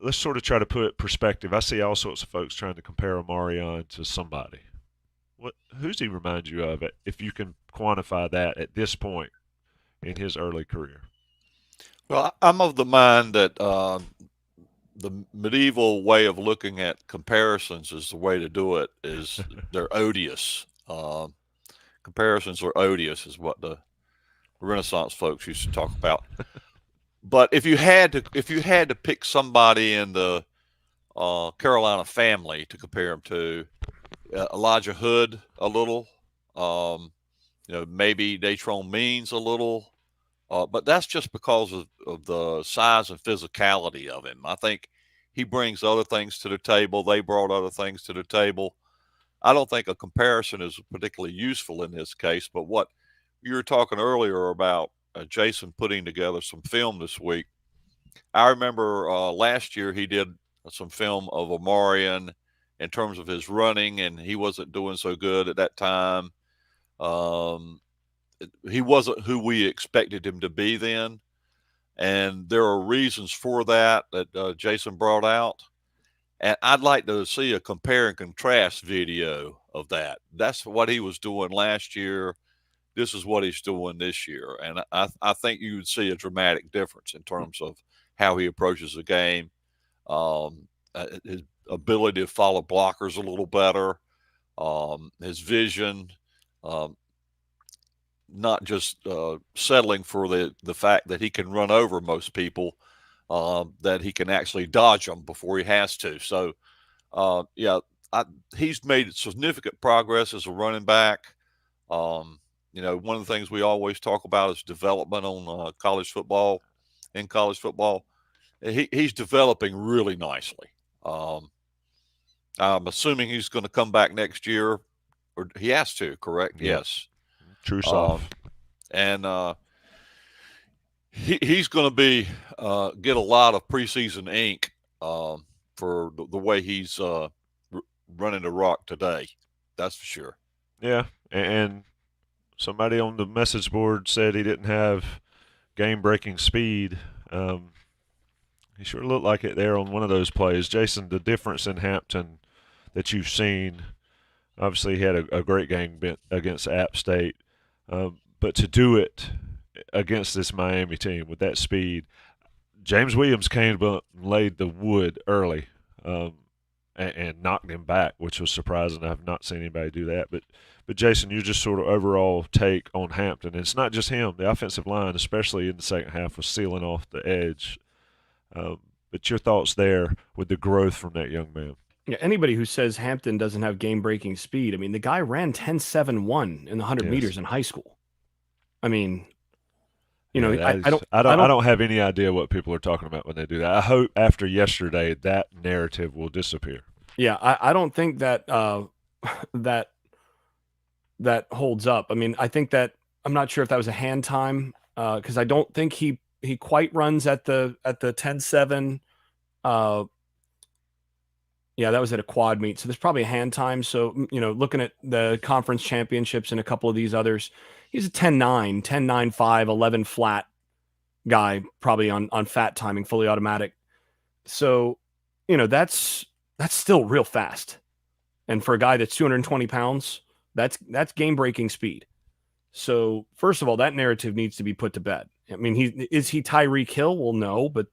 let's sort of try to put perspective. I see all sorts of folks trying to compare Omarion to somebody. Who's he remind you of, if you can quantify that at this point in his early career? Well, I'm of the mind that the medieval way of looking at comparisons is the way to do it. Is they're odious. Comparisons are odious, is what the Renaissance folks used to talk about. But if you had to pick somebody in the Carolina family to compare him to, Elijah Hood a little, maybe Datron Means a little, but that's just because of the size and physicality of him. I think he brings other things to the table. They brought other things to the table. I don't think a comparison is particularly useful in this case. But what you were talking earlier about Jason putting together some film this week, I remember last year he did some film of Omarion in terms of his running, and he wasn't doing so good at that time. Um, he wasn't who we expected him to be then, and there are reasons for that Jason brought out. And I'd like to see a compare and contrast video of that. That's what he was doing last year. This is what he's doing this year, and I think you would see a dramatic difference in terms of how he approaches the game, his ability to follow blockers a little better, his vision, um, not just settling for the fact that he can run over most people, that he can actually dodge them before he has to. So, yeah, he's made significant progress as a running back. Um, one of the things we always talk about is development on college football. In college football, he's developing really nicely. Um, I'm assuming he's going to come back next year, or he has to. Correct? Yep. Yes. True Um, soft. and he's going to be get a lot of preseason ink for the way he's running the rock today. That's for sure. Yeah, and somebody on the message board said he didn't have game-breaking speed. Um, he sure looked like it there on one of those plays. Jason, the difference in Hampton that you've seen, obviously he had a great game against App State, but to do it against this Miami team with that speed, James Williams came and laid the wood early, um, and knocked him back, which was surprising. I've not seen anybody do that. But Jason, you just sort of overall take on Hampton. And it's not just him. The offensive line, especially in the second half, was sealing off the edge. Um, but your thoughts there with the growth from that young man? Yeah, anybody who says Hampton doesn't have game-breaking speed, I mean, the guy ran 10.71 in the 100 Yes. meters in high school. I mean, Yeah, that I is. don't, I I don't. I don't, don't have any idea what people are talking about when they do that. I hope after yesterday that narrative will disappear. yeah, I don't think that that that holds up. I mean, I think that I'm not sure if that was a hand time because I don't think he quite runs at the 10.7. Uh, yeah, that was at a quad meet, so there's probably a hand time. So looking at the conference championships and a couple of these others, he's a 10.9, 10.95, 11 flat guy, probably on fat timing, fully automatic. So that's still real fast, and for a guy that's 220 pounds, that's game breaking speed. So first of all, that narrative needs to be put to bed. I mean, is he Tyreek Hill? Well, no, but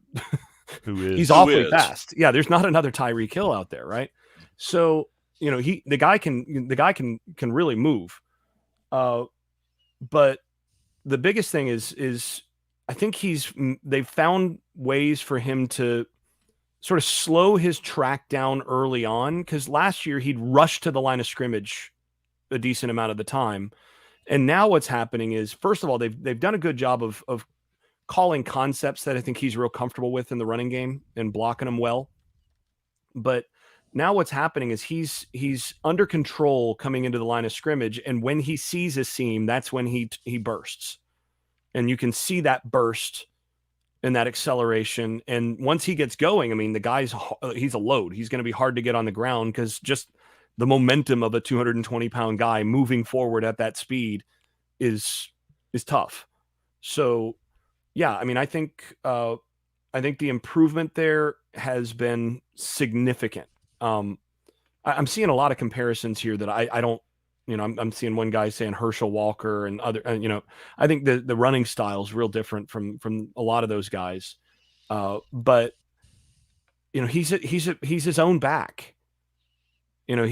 Who he's is? Who awfully is? fast. Yeah, there's not another Tyreek Hill out there, right? So the guy can really move. Uh, but the biggest thing is I think they've found ways for him to sort of slow his track down early on because last year he'd rush to the line of scrimmage a decent amount of the time. And now what's happening is, first of all, they've done a good job of calling concepts that I think he's real comfortable with in the running game and blocking them well. But now what's happening is he's under control coming into the line of scrimmage, and when he sees a seam, that's when he bursts, and you can see that burst and that acceleration. And once he gets going, I mean, he's a load. He's going to be hard to get on the ground because just the momentum of a 220-pound guy moving forward at that speed is tough. So, yeah, I mean, I think the improvement there has been significant. I'm seeing a lot of comparisons here that I don't, I'm seeing one guy saying Herschel Walker and other, I think the running style is real different from a lot of those guys. But he's his own back. You're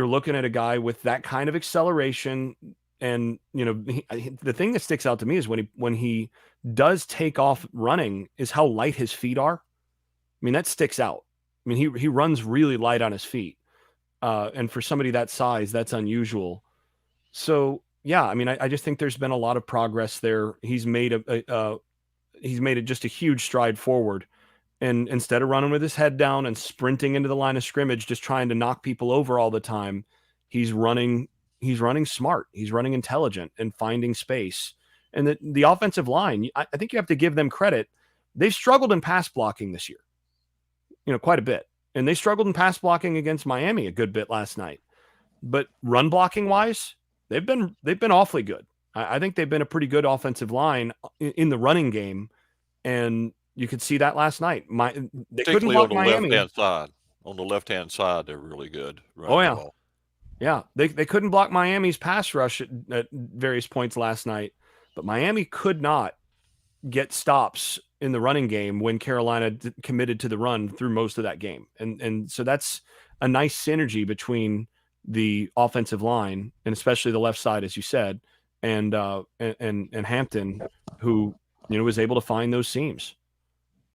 looking at a guy with that kind of acceleration, and the thing that sticks out to me is when he does take off running is how light his feet are. I mean, that sticks out. I mean, he runs really light on his feet, and for somebody that size, that's unusual. So yeah, I mean, I just think there's been a lot of progress there. He's made just a huge stride forward. And instead of running with his head down and sprinting into the line of scrimmage, just trying to knock people over all the time, he's running smart. He's running intelligent and finding space. And the offensive line, I think you have to give them credit. They've struggled in pass blocking this year, quite a bit. And they struggled in pass blocking against Miami a good bit last night. But run blocking wise, they've been awfully good. I think they've been a pretty good offensive line in the running game. And you could see that last night. They couldn't block Miami. On the left-hand side, they're really good. Oh, yeah. Yeah, they couldn't block Miami's pass rush at various points last night. But Miami could not get stops in the running game when Carolina committed to the run through most of that game. And so that's a nice synergy between the offensive line, and especially the left side, as you said, and Hampton, who was able to find those seams.